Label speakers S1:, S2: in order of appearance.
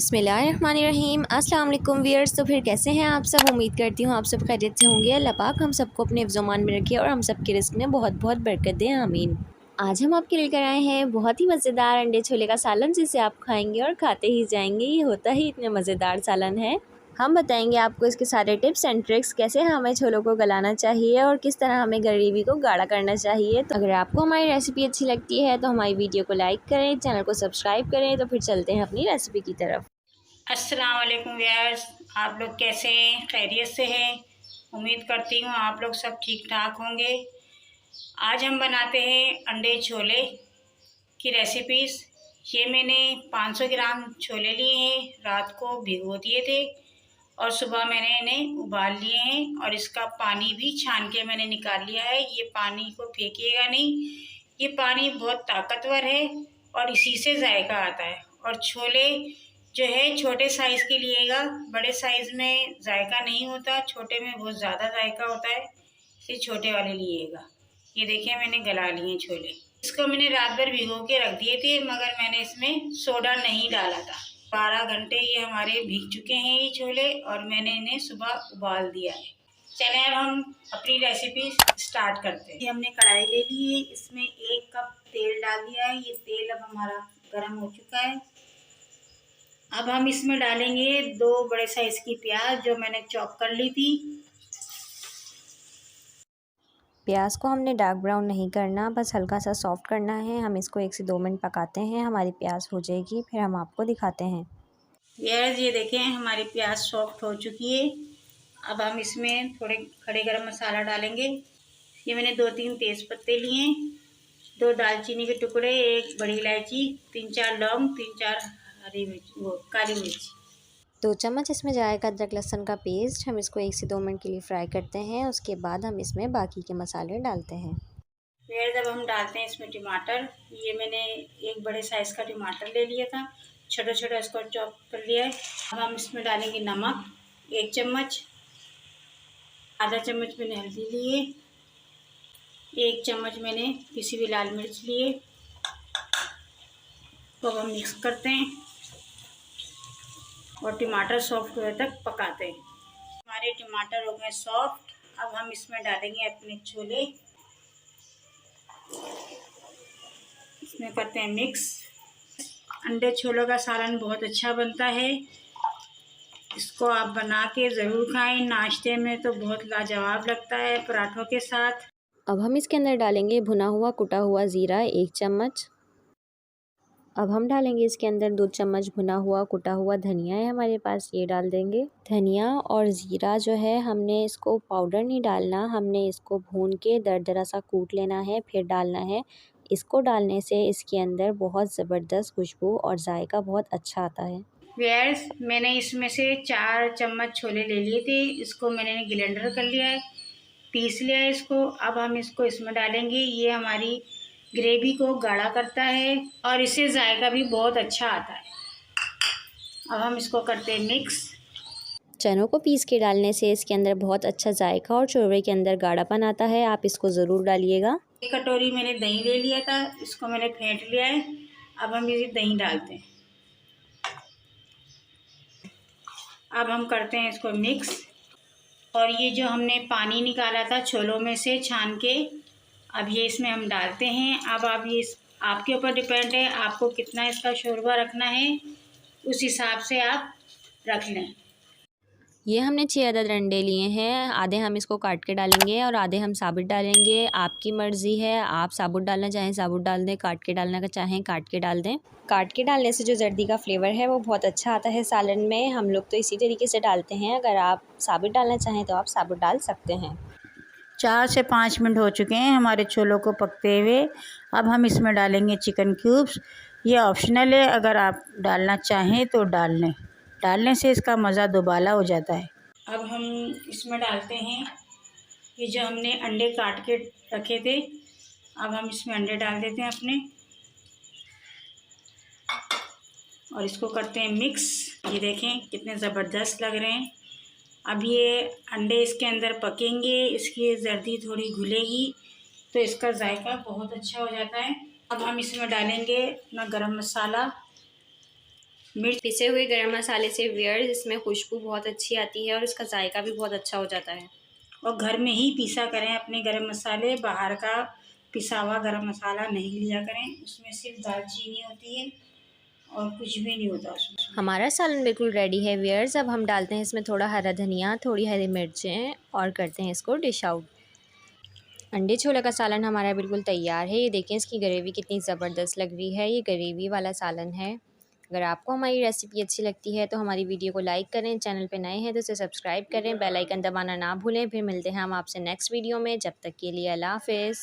S1: बिस्मिल्लाहिर्रहमानिर्रहीम। अस्सलाम वालेकुम व्यूअर्स। तो फिर कैसे हैं आप सब? उम्मीद करती हूँ आप सब खैरियत से होंगे। अल्लाह पाक हम सबको अपने हिफ्ज़-ओ-मान में रखे और हम सब के रिज़्क़ में बहुत बहुत बरकत दें, आमीन। आज हम आपके लेकर आए हैं बहुत ही मज़ेदार अंडे छोले का सालन, जिसे आप खाएंगे और खाते ही जाएंगे। ये होता ही इतने मज़ेदार सालन है। हम बताएंगे आपको इसके सारे टिप्स एंड ट्रिक्स, कैसे हमें छोलों को गलाना चाहिए और किस तरह हमें ग्रेवी को गाढ़ा करना चाहिए। तो अगर आपको हमारी रेसिपी अच्छी लगती है तो हमारी वीडियो को लाइक करें, चैनल को सब्सक्राइब करें। तो फिर चलते हैं अपनी रेसिपी की तरफ।
S2: अस्सलाम वालेकुम व्यूअर्स, आप लोग कैसे हैं? खैरियत से हैं? उम्मीद करती हूँ आप लोग सब ठीक ठाक होंगे। आज हम बनाते हैं अंडे छोले की रेसिपीज़। ये मैंने 500 ग्राम छोले लिए हैं, रात को भिगो दिए थे और सुबह मैंने इन्हें उबाल लिए हैं और इसका पानी भी छान के मैंने निकाल लिया है। ये पानी को फेंकिएगा नहीं, ये पानी बहुत ताकतवर है और इसी से जायका आता है। और छोले जो है छोटे साइज़ के लिएगा, बड़े साइज़ में जायका नहीं होता, छोटे में बहुत ज़्यादा जायका होता है, इसलिए छोटे वाले लिएगा। ये देखिए मैंने गला लिए छोले। इसको मैंने रात भर भिगो के रख दिए थे, मगर मैंने इसमें सोडा नहीं डाला था। 12 घंटे ये हमारे भीग चुके हैं ये छोले और मैंने इन्हें सुबह उबाल दिया है। चलें अब हम अपनी रेसिपी स्टार्ट करते हैं। ये हमने कढ़ाई ले ली है, इसमें 1 कप तेल डाल दिया है। ये तेल अब हमारा गर्म हो चुका है। अब हम इसमें डालेंगे 2 बड़े साइज की प्याज जो मैंने चॉप कर ली थी।
S1: प्याज को हमने डार्क ब्राउन नहीं करना, बस हल्का सा सॉफ्ट करना है। हम इसको 1 से 2 मिनट पकाते हैं, हमारी प्याज हो जाएगी, फिर हम आपको दिखाते हैं।
S2: ये देखें हमारी प्याज सॉफ्ट हो चुकी है। अब हम इसमें थोड़े खड़े गरम मसाला डालेंगे। ये मैंने 2-3 तेज़ पत्ते लिए, 2 दालचीनी के टुकड़े, 1 बड़ी इलायची, 3-4 लौंग, 3-4 हरी मिर्च, वो काली मिर्च।
S1: 2 चम्मच इसमें जाएगा अदरक लहसुन का पेस्ट। हम इसको 1 से 2 मिनट के लिए फ्राई करते हैं, उसके बाद हम इसमें बाकी के मसाले डालते हैं।
S2: फिर जब हम डालते हैं इसमें टमाटर, ये मैंने 1 बड़े साइज़ का टमाटर ले लिया था, छोटा छोटा इसको चॉप कर लिया है। अब हम इसमें डालेंगे नमक 1 चम्मच, आधा चम्मच मैंने हल्दी लिए, 1 चम्मच मैंने पिसी हुई लाल मिर्च लिए। तो अब हम मिक्स करते हैं और टमाटर सॉफ्ट होने तक पकाते हैं। हमारे टमाटर हो गए सॉफ्ट। अब हम इसमें डालेंगे अपने छोले, इसमें करते हैं मिक्स। अंडे छोलों का सालन बहुत अच्छा बनता है, इसको आप बना के ज़रूर खाएं। नाश्ते में तो बहुत लाजवाब लगता है पराठों के साथ।
S1: अब हम इसके अंदर डालेंगे भुना हुआ कुटा हुआ ज़ीरा 1 चम्मच। अब हम डालेंगे इसके अंदर 2 चम्मच भुना हुआ कुटा हुआ धनिया है हमारे पास, ये डाल देंगे। धनिया और ज़ीरा जो है हमने इसको पाउडर नहीं डालना, हमने इसको भून के दरदरा सा कूट लेना है, फिर डालना है। इसको डालने से इसके अंदर बहुत ज़बरदस्त खुशबू और जायका बहुत अच्छा आता है।
S2: व्यूअर्स, मैंने इसमें से 4 चम्मच छोले ले लिए थे, इसको मैंने ग्राइंडर कर लिया है, पीस लिया है इसको। अब हम इसको इसमें डालेंगे। ये हमारी ग्रेवी को गाढ़ा करता है और इससे जायका भी बहुत अच्छा आता है। अब हम इसको करते हैं मिक्स।
S1: चनों को पीस के डालने से इसके अंदर बहुत अच्छा जायका और चोरवे के अंदर गाढ़ापन आता है, आप इसको ज़रूर डालिएगा।
S2: 1 कटोरी मैंने दही ले लिया था, इसको मैंने फेंट लिया है। अब हम इसे दही डालते हैं। अब हम करते हैं इसको मिक्स। और ये जो हमने पानी निकाला था छोलों में से छान के, अब ये इसमें हम डालते हैं। अब आप ये आपके ऊपर डिपेंड है, आपको कितना इसका शोरबा रखना है, उस हिसाब से आप रख लें।
S1: ये हमने 6 अदद अंडे लिए हैं, आधे हम इसको काट के डालेंगे और आधे हम साबुत डालेंगे। आपकी मर्ज़ी है, आप साबुत डालना चाहें साबुत डाल दें, काट के डालना चाहें काट के डाल दें। काट के डालने से जो जर्दी का फ्लेवर है वो बहुत अच्छा आता है सालन में, हम लोग तो इसी तरीके से डालते हैं। अगर आप साबुत डालना चाहें तो आप साबुत डाल सकते हैं।
S2: 4 से 5 मिनट हो चुके हैं हमारे छोलों को पकते हुए। अब हम इसमें डालेंगे चिकन क्यूब्स। ये ऑप्शनल है, अगर आप डालना चाहें तो डाल लें, डालने से इसका मज़ा दुबाला हो जाता है। अब हम इसमें डालते हैं ये जो हमने अंडे काट के रखे थे। अब हम इसमें अंडे डाल देते हैं अपने और इसको करते हैं मिक्स। ये देखें कितने ज़बरदस्त लग रहे हैं। अब ये अंडे इसके अंदर पकेंगे, इसकी जर्दी थोड़ी घुलेगी तो इसका जायका बहुत अच्छा हो जाता है। अब हम इसमें डालेंगे अपना गरम मसाला, मिर्च।
S1: पिसे हुए गरम मसाले से व्यूअर्स इसमें खुशबू बहुत अच्छी आती है और इसका जायका भी बहुत अच्छा हो जाता है।
S2: और घर में ही पीसा करें अपने गरम मसाले, बाहर का पिसा हुआ गरम मसाला नहीं लिया करें, उसमें सिर्फ दालचीनी होती है और कुछ भी नहीं होता उसमें।
S1: हमारा सालन बिल्कुल रेडी है व्यूअर्स। अब हम डालते हैं इसमें थोड़ा हरा धनिया, थोड़ी हरी मिर्चें और करते हैं इसको डिश आउट। अंडे छोले का सालन हमारा बिल्कुल तैयार है। ये देखें इसकी ग्रेवी कितनी ज़बरदस्त लग रही है। ये ग्रेवी वाला सालन है। अगर आपको हमारी रेसिपी अच्छी लगती है तो हमारी वीडियो को लाइक करें, चैनल पे नए हैं तो इसे सब्सक्राइब करें, बेल आइकन दबाना ना भूलें। फिर मिलते हैं हम आपसे नेक्स्ट वीडियो में, जब तक के लिए अल्लाह हाफ़िज़।